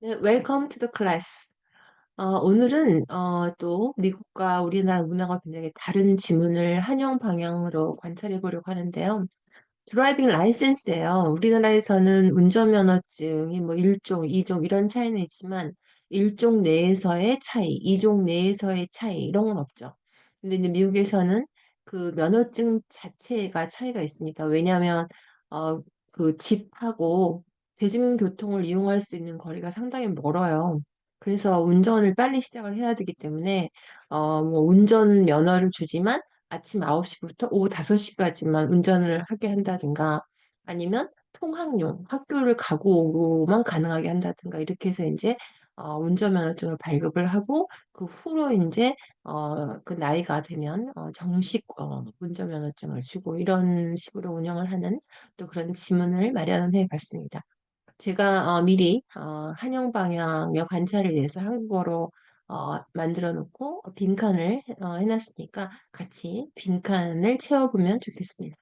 네, Welcome to the class. 오늘은 또 미국과 우리나라 문화가 굉장히 다른 지문을 한영 방향으로 관찰해 보려고 하는데요. 드라이빙 라이센스예요. 우리나라에서는 운전면허증이 뭐 1종, 2종 이런 차이는 있지만 1종 내에서의 차이, 2종 내에서의 차이 이런 건 없죠. 근데 이제 미국에서는 그 면허증 자체가 차이가 있습니다. 왜냐하면 어, 그 집하고 대중교통을 이용할 수 있는 거리가 상당히 멀어요. 그래서 운전을 빨리 시작을 해야 되기 때문에 뭐 운전 면허를 주지만 아침 9시부터 오후 5시까지만 운전을 하게 한다든가 아니면 통학용 학교를 가고 오고만 가능하게 한다든가 이렇게 해서 이제 운전면허증을 발급을 하고 그 후로 이제 그 나이가 되면 정식 운전면허증을 주고 이런 식으로 운영을 하는 또 그런 지문을 마련해 봤습니다. 제가 미리 한영 방향의 관찰을 위해서 한국어로 만들어 놓고 빈칸을 해놨으니까 같이 빈칸을 채워보면 좋겠습니다.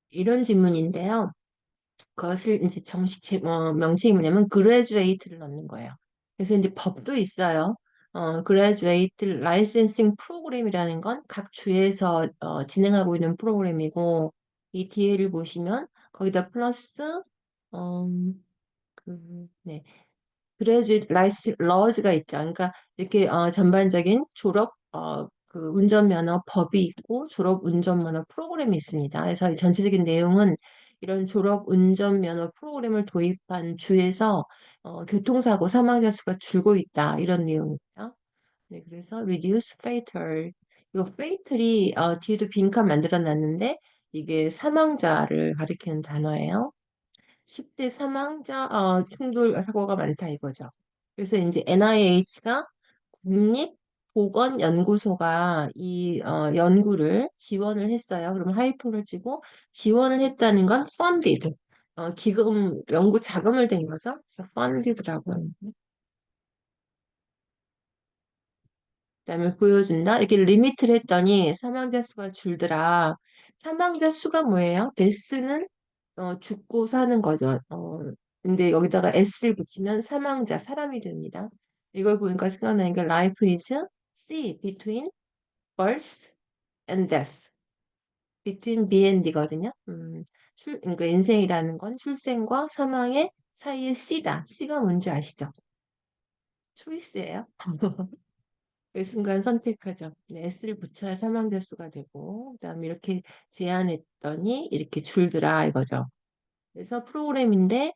이런 질문인데요. 그것을 이제 명칭이 뭐냐면 graduate를 넣는 거예요. 그래서 이제 법도 있어요. graduate licensing 프로그램이라는 건 각 주에서 진행하고 있는 프로그램이고 이 뒤에를 보시면 거기다 플러스 네. 그래야지 라이스 러즈가 있죠. 그러니까 이렇게 전반적인 졸업 그 운전면허 법이 있고 졸업 운전면허 프로그램이 있습니다. 그래서 이 전체적인 내용은 이런 졸업 운전면허 프로그램을 도입한 주에서 교통사고 사망자 수가 줄고 있다 이런 내용입니다. 네, 그래서 reduce fatal 이거 fatal이 뒤에도 빈칸 만들어 놨는데 이게 사망자를 가리키는 단어예요. 10대 사망자 충돌 사고가 많다 이거죠. 그래서 이제 NIH가 국립보건연구소가 이 연구를 지원을 했어요. 그러면 하이픈을 치고 지원을 했다는 건 funded. 기금, 연구 자금을 댄 거죠. 그래서 funded라고 하는데. 그다음에 보여준다. 이렇게 리미트를 했더니 사망자 수가 줄더라. 사망자 수가 뭐예요? 데스는 죽고 사는 거죠. 근데 여기다가 s를 붙이면 사망자, 사람이 됩니다. 이걸 보니까 생각나는 게 life is C, between birth and death. between B and D거든요. 그러니까 인생이라는 건 출생과 사망의 사이의 C다. C가 뭔지 아시죠? 초이스예요. 그 순간 선택하죠. 네, S를 붙여야 사망자 수가 되고, 그다음에 이렇게 제한했더니 이렇게 줄더라 이거죠. 그래서 프로그램인데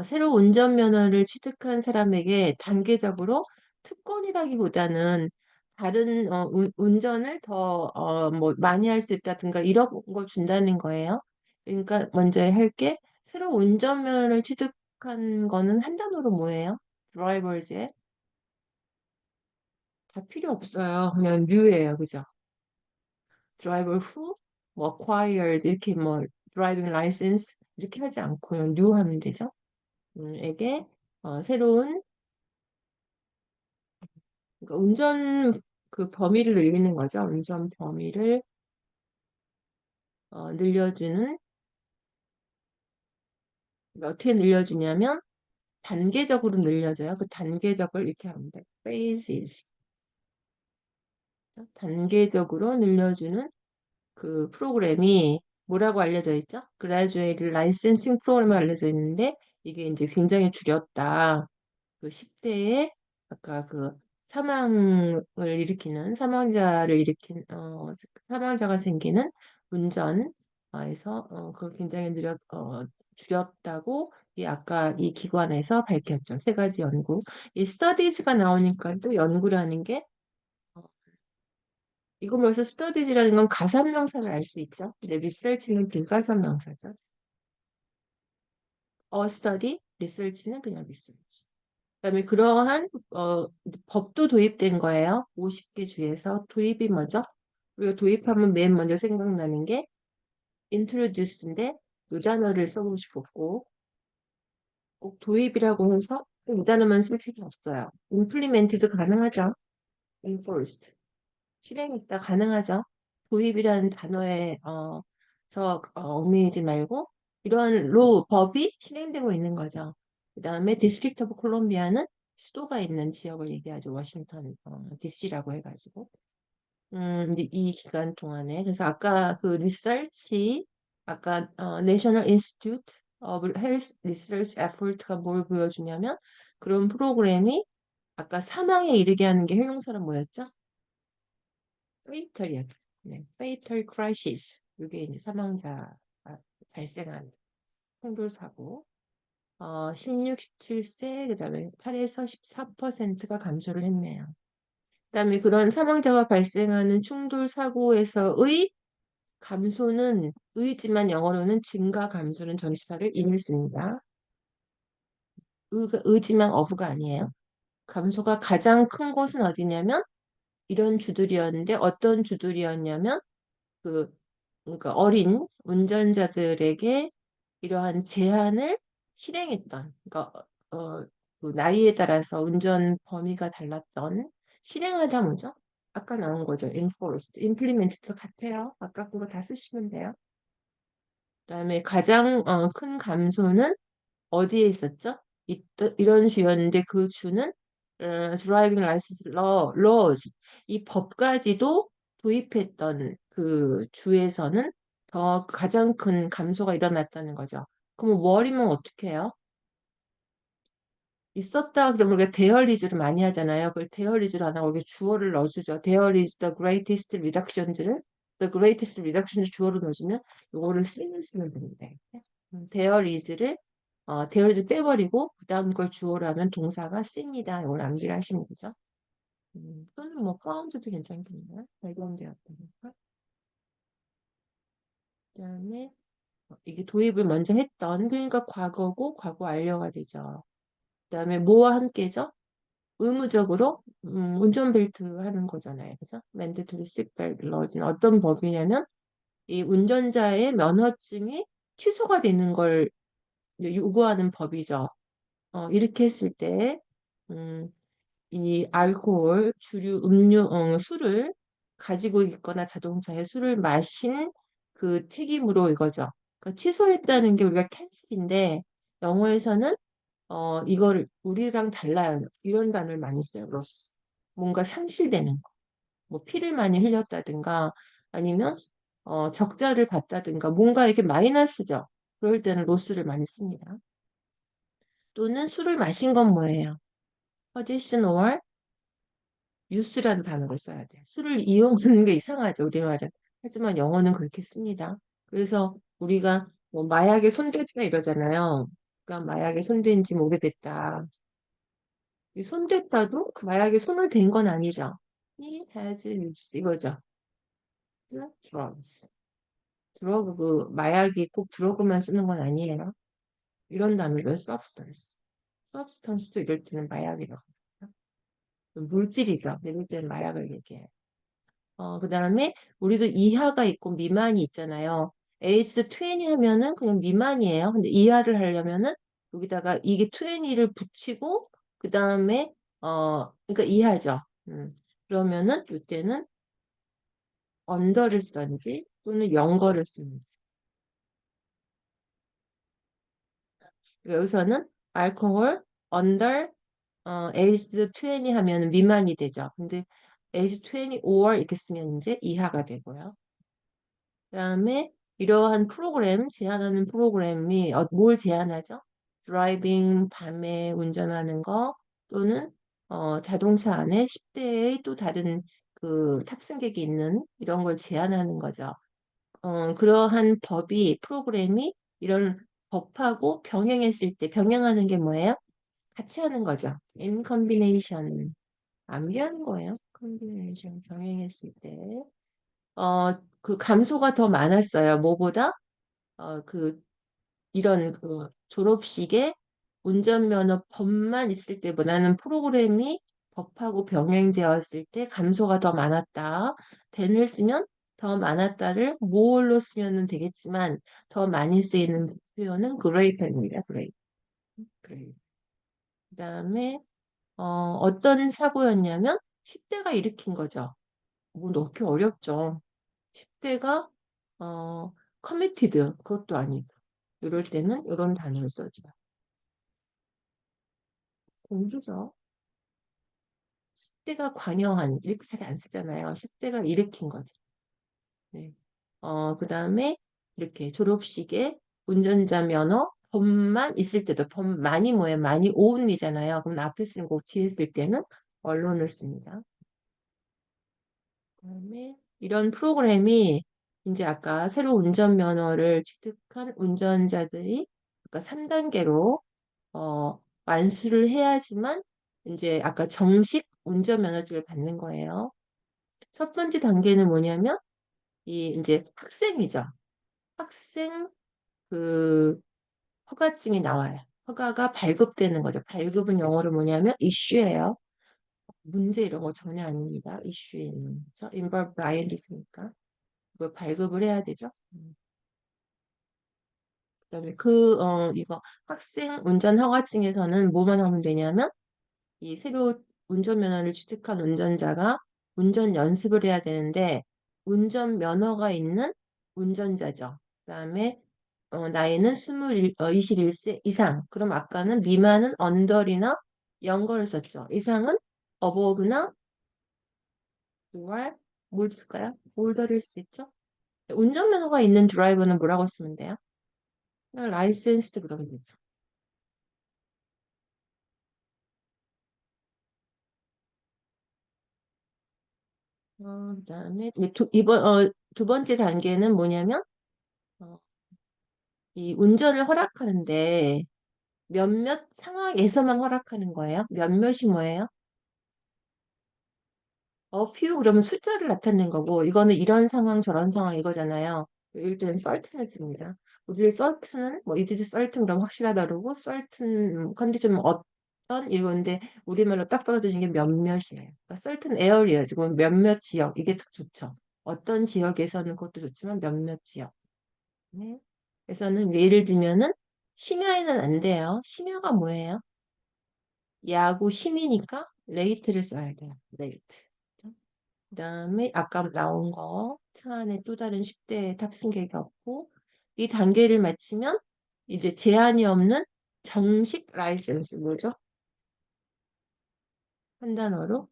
새로 운전면허를 취득한 사람에게 단계적으로 특권이라기보다는 다른 운전을 더 뭐 많이 할 수 있다든가 이런 걸 준다는 거예요. 그러니까 먼저 할 게 새로 운전면허를 취득한 거는 한 단어로 뭐예요? 드라이버즈에 다 필요 없어요. 그냥 new예요, 그죠? driver who 뭐 acquired 이렇게 뭐 driving license 이렇게 하지 않고 그냥 new 하면 되죠. 에게 새로운 그러니까 운전 그 범위를 늘리는 거죠. 운전 범위를 늘려주는 그러니까 어떻게 늘려주냐면 단계적으로 늘려줘요. 그 단계적을 이렇게 하면 돼. phases. 단계적으로 늘려주는 그 프로그램이 뭐라고 알려져 있죠? graduate licensing 프로그램이 알려져 있는데 이게 이제 굉장히 줄였다. 그 10대에 아까 그 사망을 일으키는 사망자를 일으킨 사망자가 생기는 운전에서 그걸 굉장히 줄였다고 이 아까 이 기관에서 밝혔죠. 세 가지 연구. 이 studies가 나오니까 또 연구라는 게 이거 벌써 studies라는 건 가산명사를 알 수 있죠. 근데 research는 불가산명사죠. study, research는 그냥 research. 그다음에 그러한 법도 도입된 거예요. 50개 주에서 도입이 뭐죠? 우리가 도입하면 맨 먼저 생각나는 게 introduce인데 이 단어를 써보고 싶었고 꼭 도입이라고 해서 이 단어만 쓸 필요 없어요. implement도 가능하죠. enforced 실행했다 가능하죠. 도입이라는 단어의 얽매이지 말고 이런 법이 실행되고 있는 거죠. 그다음에 디스트릭트 오브 콜롬비아는 수도가 있는 지역을 얘기하죠. 워싱턴 DC라고 해가지고. 이제 이 기간 동안에 그래서 아까 그 리서치 아까 National Institute of Health Research Effort가 뭘 보여주냐면 그런 프로그램이 아까 사망에 이르게 하는 게 형용사는 뭐였죠? fatal이요. 네, fatal crisis. 이게 이제 사망자 발생한 충돌사고 16, 17세 그다음에 8에서 14%가 감소를 했네요. 그다음에 그런 사망자가 발생하는 충돌 사고에서의 감소는 의지만 영어로는 증가 감소는 전치사를 인했습니다. 의지만 어부가 아니에요. 감소가 가장 큰 곳은 어디냐면 이런 주들이었는데 어떤 주들이었냐면 그 그러니까 어린 운전자들에게 이러한 제한을 실행했던 그러니까 그 나이에 따라서 운전 범위가 달랐던 실행하다 뭐죠? 아까 나온 거죠. enforced, implemented 같아요. 아까 그거 다 쓰시면 돼요. 그다음에 가장 큰 감소는 어디에 있었죠? 이런 주였는데 그 주는 드라이빙 라이센스 laws 이 법까지도 도입했던 그 주에서는 더 가장 큰 감소가 일어났다는 거죠. 그럼 월이면 어떻게 해요? 있었다 그러면 우리가 데어리즈를 많이 하잖아요. 그걸 데어리즈를 안 하고 이렇게 주어를 넣어주죠. There is the greatest reductions를 the greatest reductions 주어로 넣어주면 이거를 쓰면 됩니다. there is를 there is 빼버리고 그 다음 걸 주어로 하면 동사가 씁니다. 이걸 암기를 하시면 되죠. 또는 뭐 found도 괜찮겠네요. 발견되었다니까. 그 다음에 이게 도입을 먼저 했던 그러니까 과거고 과거 완료가 되죠. 그 다음에 뭐와 함께죠? 의무적으로 운전벨트 하는 거잖아요. 그죠? mandatory seatbelt law는 어떤 법이냐면 이 운전자의 면허증이 취소가 되는 걸 이제 요구하는 법이죠. 이렇게 했을 때, 이 알코올, 주류, 음료, 술을 가지고 있거나 자동차에 술을 마신 그 책임으로 이거죠. 그러니까 취소했다는 게 우리가 캔슬인데 영어에서는 이거를 우리랑 달라요. 이런 단어를 많이 써요. 로스. 뭔가 상실되는 거. 뭐 피를 많이 흘렸다든가 아니면 적자를 봤다든가 뭔가 이렇게 마이너스죠. 그럴 때는 로스를 많이 씁니다. 또는 술을 마신 건 뭐예요? possession or use라는 단어를 써야 돼. 술을 이용하는 게 이상하죠, 우리말은. 하지만 영어는 그렇게 씁니다. 그래서 우리가 뭐 마약에 손댔다 이러잖아요. 그러니까 마약에 손댄 지 오래됐다. 이 손댔다도 그 마약에 손을 댄 건 아니죠. He has used 이거죠. drugs. 드러그 그 마약이 꼭 드러그만 쓰는 건 아니에요. 이런 단어는 substance. substance도 이럴 때는 마약이라고 합니다. 물질이죠. 이럴 때는 마약을 얘기해요. 그다음에 우리도 이하가 있고 미만이 있잖아요. aged 20 하면은 그냥 미만이에요. 근데 이하를 하려면은 여기다가 이게 20를 붙이고 그다음에 그러니까 이하죠. 그러면은 이때는 언더를 쓰든지 또는 영거를 씁니다. 여기서는 alcohol under aged 20 하면 미만이 되죠. 근데 aged 20 or 이렇게 쓰면 이제 이하가 되고요. 그다음에 이러한 프로그램, 제한하는 프로그램이 뭘 제한하죠? 드라이빙, 밤에 운전하는 거 또는 자동차 안에 10대의 또 다른 그 탑승객이 있는 이런 걸 제한하는 거죠. 그러한 법이, 프로그램이 이런 법하고 병행했을 때, 병행하는 게 뭐예요? 같이 하는 거죠. in combination. 암기하는 거예요. combination 병행했을 때. 그 감소가 더 많았어요. 뭐보다? 그, 이런 그 졸업식에 운전면허 법만 있을 때보다는 프로그램이 법하고 병행되었을 때 감소가 더 많았다. than을 쓰면 더 많았다를 more로 쓰면 되겠지만 더 많이 쓰이는 표현은 greater입니다. great. great. 그다음에 어떤 사고였냐면 10대가 일으킨 거죠. 뭐 넣기 어렵죠. 10대가 committed 그것도 아니고 이럴 때는 이런 단어를 써줘요. 공주죠. 10대가 관여한 이렇게 잘 안 쓰잖아요. 10대가 일으킨 거죠. 네. 그다음에 이렇게 졸업식에 운전자 면허 범만 있을 때도 범만이 뭐예요? 많이 오운이잖아요. 그럼 앞에 쓰는 거 뒤에 쓸 때는 언론을 씁니다. 그다음에 이런 프로그램이 이제 아까 새로 운전면허를 취득한 운전자들이 아까 3단계로 완수를 해야지만 이제 아까 정식 운전면허증을 받는 거예요. 첫 번째 단계는 뭐냐면 이 이제 학생이죠. 학생 그 허가증이 나와요. 허가가 발급되는 거죠. 발급은 영어로 뭐냐면 issue예요. 문제 이런 거 전혀 아닙니다. issue에 있는 거죠. involve blind이니까 그걸 발급을 해야 되죠. 그다음에 이거 학생 운전 허가증에서는 뭐만 하면 되냐면 이 새로 운전면허를 취득한 운전자가 운전 연습을 해야 되는데 운전면허가 있는 운전자죠. 그다음에 나이는 21세 이상. 그럼 아까는 미만은 언더리나 영거를 썼죠. 이상은 어버브나 뭘 쓸까요? 올더를 수 있죠. 운전면허가 있는 드라이버는 뭐라고 쓰면 돼요? 그냥 라이센스드 그러면 되죠. 그다음에 두 번째 단계는 뭐냐면 어, 이 운전을 허락하는데 몇몇 상황에서만 허락하는 거예요. 몇몇이 뭐예요? few 그러면 숫자를 나타낸 거고 이거는 이런 상황 저런 상황 이거잖아요. 일단 certain을 씁니다. 우리 certain은 뭐 it is certain 그럼 확실하다 그러고 certain 컨디션 어떤 이건데 우리말로 딱 떨어지는 게 몇몇이에요. 그러니까 certain areas 그럼 몇몇 지역 이게 좋죠. 어떤 지역에서는 그것도 좋지만 몇몇 지역. 네. 그래서는 예를 들면은 심야에는 안 돼요. 심야가 뭐예요? 야구 심이니까 레이트를 써야 돼요. 레이트. 그다음에 아까 나온 거 차 안에 또 다른 10대 탑승객이 없고 이 단계를 마치면 이제 제한이 없는 정식 라이센스 뭐죠? 한 단어로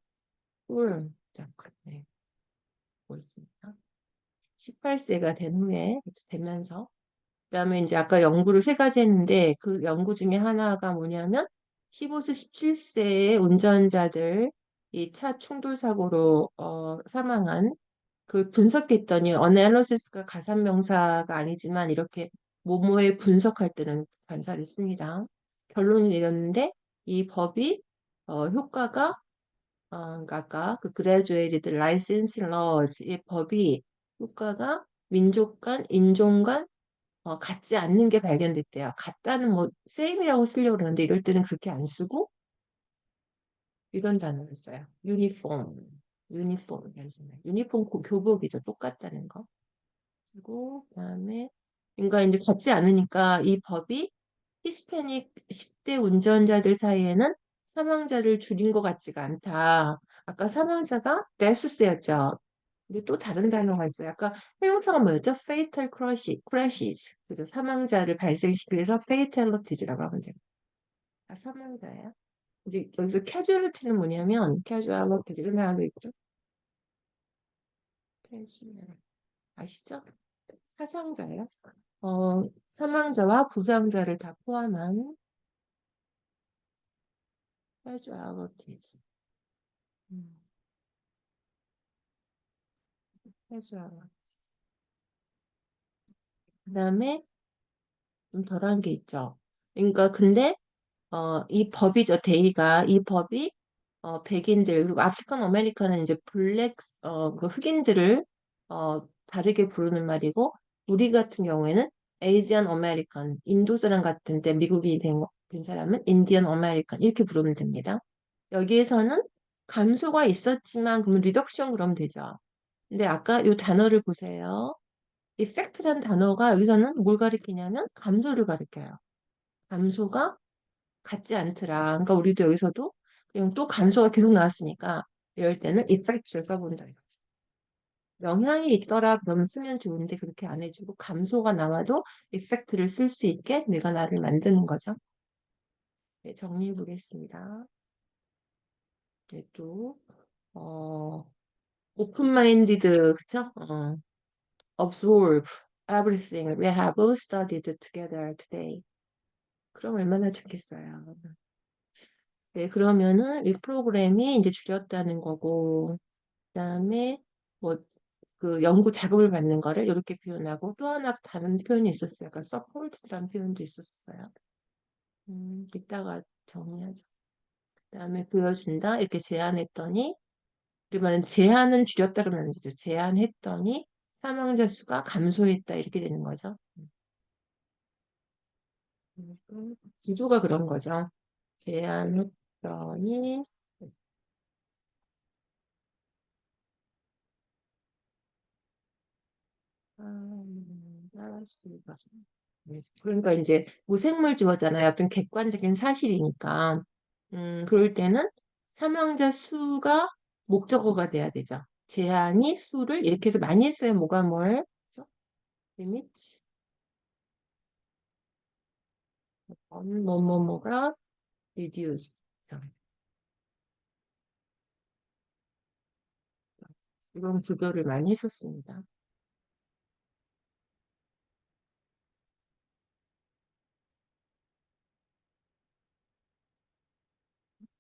full 네, 고 있습니다. 18세가 된 후에 되면서 그다음에 이제 아까 연구를 세 가지 했는데 그 연구 중에 하나가 뭐냐면 15세, 17세의 운전자들 이 차 충돌 사고로 사망한 그 분석했더니 어널리시스가 가산명사가 아니지만 이렇게 모모에 분석할 때는 관사를 씁니다. 결론이 내렸는데 이 법이 효과가 그러니까 아까 그 graduated licensing laws의 법이 효과가 민족 간, 인종 간 같지 않는 게 발견됐대요. 같다는 뭐 same이라고 쓰려고 그러는데 이럴 때는 그렇게 안 쓰고 이런 단어를 써요. uniform, uniform, 유니폼 교복이죠. 똑같다는 거. 쓰고 그다음에 그러니까 이제 같지 않으니까 이 법이 히스패닉 10대 운전자들 사이에는 사망자를 줄인 것 같지가 않다. 아까 사망자가 데스였죠. 근데 또 다른 단어가 있어요. 아까 형용사가 뭐였죠? fatal crashes. 그죠? 사망자를 발생시키기 위해서 fatalities,라고 하면 돼요. 아, 사망자예요. 이제 여기서 casualty는 뭐냐면 casualty 이런 단어도 있죠. casual. 아시죠? 사상자예요. 사망자와 부상자를 다 포함한 casualties. 음, casualty. 그다음에 좀 덜한 게 있죠. 그러니까 근데 이 법이죠. 데이가 이 법이 백인들 그리고 아프리칸 아메리카는 이제 그 흑인들을 다르게 부르는 말이고 우리 같은 경우에는 에이지안 아메리칸 인도 사람 같은데 미국이 된 사람은 인디언 아메리칸 이렇게 부르면 됩니다. 여기에서는 감소가 있었지만 그러면 리덕션 그러면 되죠. 근데 아까 이 단어를 보세요. effect란 단어가 여기서는 뭘 가리키냐면 감소를 가리켜요. 감소가 같지 않더라. 그러니까 우리도 여기서도 그냥 또 감소가 계속 나왔으니까 이럴 때는 effect를 써본다 이거지. 영향이 있더라 그러면 쓰면 좋은데 그렇게 안 해주고 감소가 나와도 이펙트를 쓸 수 있게 내가 나를 만드는 거죠. 네, 정리해 보겠습니다. 네, 또 어, 오픈마인디드 그쵸? absorb everything we have studied together today. 그럼 얼마나 좋겠어요. 네, 그러면은 이 프로그램이 이제 줄였다는 거고, 그다음에 뭐 그 연구 자금을 받는 거를 이렇게 표현하고 또 하나 다른 표현이 있었어요. 약간 supported라는 표현도 있었어요. 이따가 정리하죠. 그다음에 보여준다 이렇게 제안했더니 그러면 제한은 줄였다 그러면 안 되죠. 제한했더니 사망자 수가 감소했다 이렇게 되는 거죠. 구조가 그런 거죠. 제한했더니 따라쓰기가. 그러니까 이제 무생물 주어잖아요. 어떤 객관적인 사실이니까. 그럴 때는 사망자 수가 목적어가 돼야 되죠. 제한이 수를 이렇게 해서 많이 했어요. 뭐가 뭘? 그죠? 리미트 뭐뭐뭐가 reduce. 이런 구조를 많이 했었습니다.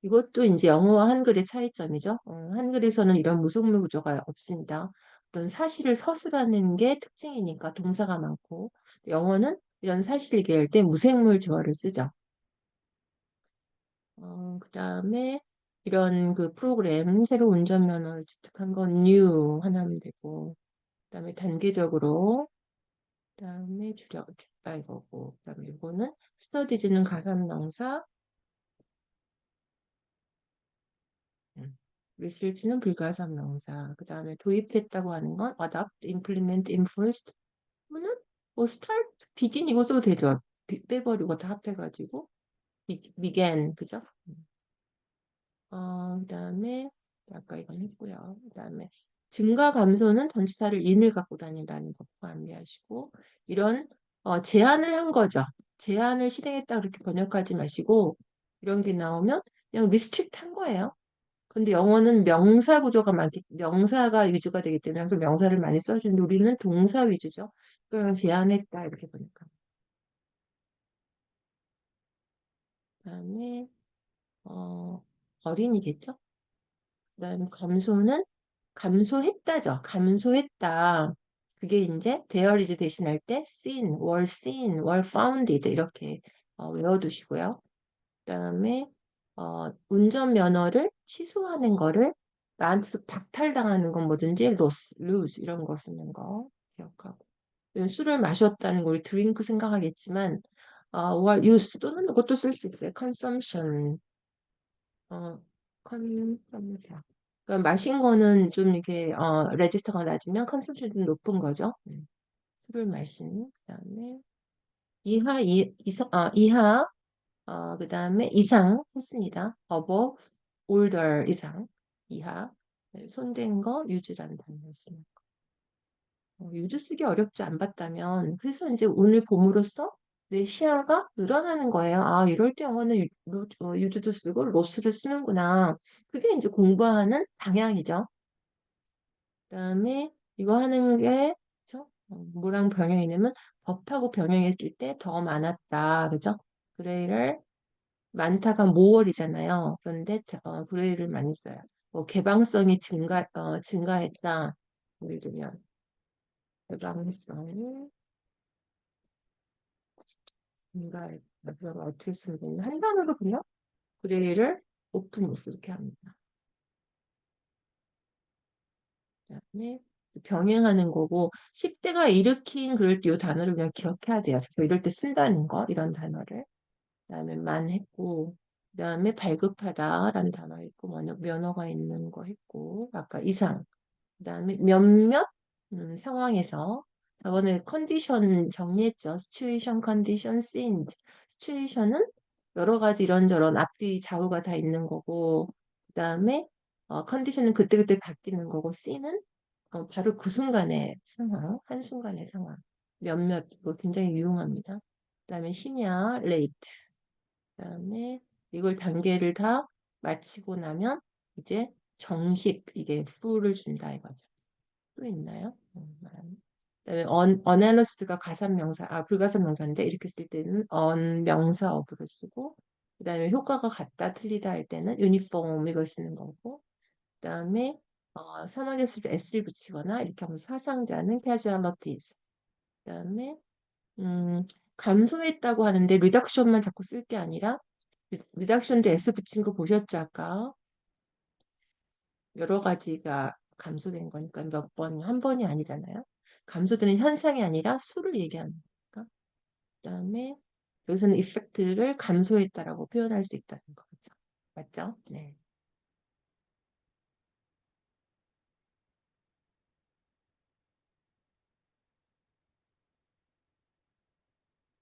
이것도 이제 영어와 한글의 차이점이죠. 한글에서는 이런 무속물 구조가 없습니다. 어떤 사실을 서술하는 게 특징이니까 동사가 많고, 영어는 이런 사실을 얘기할 때 무생물 주어를 쓰죠. 그다음에 이런 그 프로그램, 새로 운전면허를 취득한 건 new 하나면 되고, 그다음에 단계적으로, 그다음에 이거고, 그다음에 이거는 스터디즈는 가산명사, 리서치는 불가산명사. 그 다음에 도입했다고 하는 건 adopt, implement, enforced. 그러면은 뭐 start, begin 이거 써도 되죠. 빼버리고 다 합해가지고 began 그죠? 그다음에 아까 이건 했고요. 그다음에 증가 감소는 전치사를 in을 갖고 다닌다는 거 안배하시고 이런 제한을 한 거죠. 제한을 실행했다 그렇게 번역하지 마시고 이런 게 나오면 그냥 restrict 한 거예요. 근데 영어는 명사 구조가 명사가 위주가 되기 때문에 항상 명사를 많이 써주는데 우리는 동사 위주죠. 그냥 제안했다 이렇게 보니까. 그다음에 어린이겠죠? 그다음에 감소는 감소했다죠. 감소했다. 그게 이제 there is 대신할 때 seen, were founded 이렇게 외워두시고요. 그다음에 운전면허를 취소하는 거를 나한테서 박탈당하는 건 뭐든지 lose 이런 거 쓰는 거 기억하고 술을 마셨다는 걸 드링크 생각하겠지만 or use 또는 이것도 쓸 수 있어요. consumption 어 consumption 그러니까 마신 거는 좀 이렇게 레지스터가 낮으면 컨섬션이 높은 거죠. 술을 마시는 그다음에 이하 그다음에 이상 했습니다. above, older 이상, 이하. 네, 손댄 거, 유즈라는 단어를 씁니다. 유즈 쓰기 어렵지 안 봤다면, 그래서 이제 오늘 봄으로써 내 시야가 늘어나는 거예요. 아, 이럴 때 영어는 유즈도 쓰고 로스를 쓰는구나. 그게 이제 공부하는 방향이죠. 그다음에 이거 하는 게, 그죠? 뭐랑 병행이냐면 법하고 병행했을 때 더 많았다. 그죠? 그레이를 많다가 모월이잖아요. 그런데 그레이를 많이 써요. 뭐 개방성이 증가했다. 예를 들면 개방성이 증가했다. 그럼 어떻게 쓰면 되냐? 한 단어로 그냥 그레이를 오픈로스 이렇게 합니다. 그다음에 병행하는 거고 10대가 일으킨 그럴 때 이 단어를 그냥 기억해야 돼요. 저 이럴 때 쓴다는 거 이런 단어를. 그다음에 만했고 그다음에 발급하다라는 단어 있고 면허가 있는 거 했고 아까 이상 그다음에 몇몇 상황에서 저번에 컨디션 정리했죠. situation, condition, scenes. situation은 여러 가지 이런저런 앞뒤 좌우가 다 있는 거고 그다음에 컨디션은 그때그때 바뀌는 거고 scene은 바로 그 순간의 상황, 한순간의 상황. 몇몇, 이거 굉장히 유용합니다. 그다음에 심야, late. 그다음에 이걸 단계를 다 마치고 나면 이제 정식, 이게 full을 준다 이거죠. 또 있나요? 그다음에 어널러스가 가산명사, 불가산명사인데 이렇게 쓸 때는 언명사어부를 쓰고, 그다음에 효과가 같다, 틀리다 할 때는 유니폼 이걸 쓰는 거고, 그다음에 사망했을 때 s를 붙이거나 이렇게 하면서 사상자는 casualties. 그다음에 음, 감소했다고 하는데 리덕션만 자꾸 쓸 게 아니라 리덕션도 s 붙인 거 보셨죠 아까? 여러 가지가 감소된 거니까 몇 번, 한 번이 아니잖아요. 감소되는 현상이 아니라 수를 얘기하는 거니까. 그다음에 여기서는 이펙트를 감소했다라고 표현할 수 있다는 거죠. 맞죠? 네.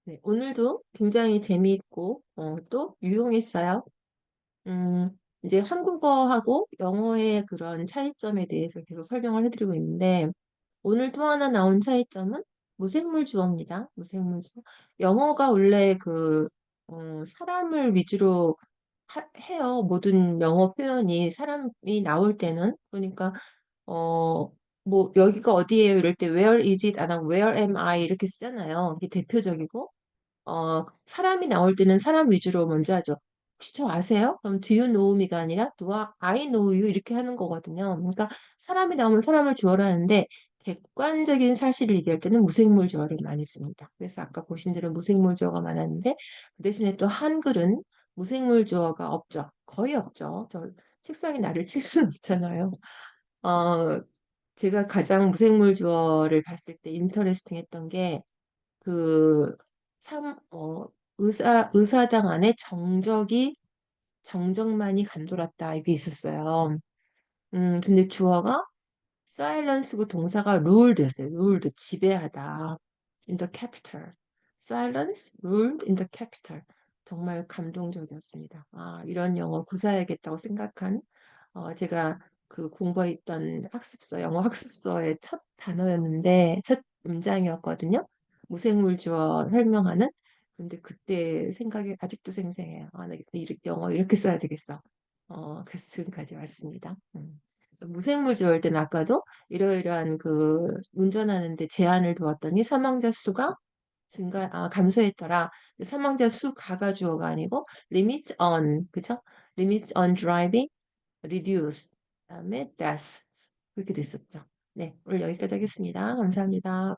네, 오늘도 굉장히 재미있고 또 유용했어요. 음, 이제 한국어하고 영어의 그런 차이점에 대해서 계속 설명을 해드리고 있는데 오늘 또 하나 나온 차이점은 무생물 주어입니다. 무생물 주어. 영어가 원래 사람을 위주로 해요. 모든 영어 표현이 사람이 나올 때는. 그러니까 뭐 여기가 어디예요? 이럴 때 where is it? 안 하고 where am I? 이렇게 쓰잖아요. 이게 대표적이고 사람이 나올 때는 사람 위주로 먼저 하죠. 혹시 저 아세요? 그럼 do you know me가 아니라 do I know you 이렇게 하는 거거든요. 그러니까 사람이 나오면 사람을 주어로 하는데 객관적인 사실을 얘기할 때는 무생물 주어를 많이 씁니다. 그래서 아까 보신 대로 무생물 주어가 많았는데 그 대신에 또 한글은 무생물 주어가 없죠. 거의 없죠. 저 책상에 나를 칠 수는 없잖아요. 어, 제가 가장 무생물 주어를 봤을 때 인터레스팅 했던 게 그, 의사당 안에 정적만이 감돌았다. 이게 있었어요. 근데 주어가 silence고 동사가 ruled였어요. ruled, 지배하다. in the capital. silence, ruled in the capital. 정말 감동적이었습니다. 이런 영어 구사해야겠다고 생각한 제가 그 공부했던 영어 학습서의 첫 단어였는데, 첫 문장이었거든요. 무생물 주어 설명하는. 근데 그때 생각이 아직도 생생해요. 나 영어 이렇게 써야 되겠어. 그래서 지금까지 왔습니다. 그래서 무생물 주어일 때는 아까도 이러이러한 운전하는데 제한을 두었더니 사망자 수가 감소했더라. 사망자 수 가가 주어가 아니고 limit on, 그죠? limit on driving reduce, 그다음에 death 그렇게 됐었죠. 네, 오늘 여기까지 하겠습니다. 감사합니다.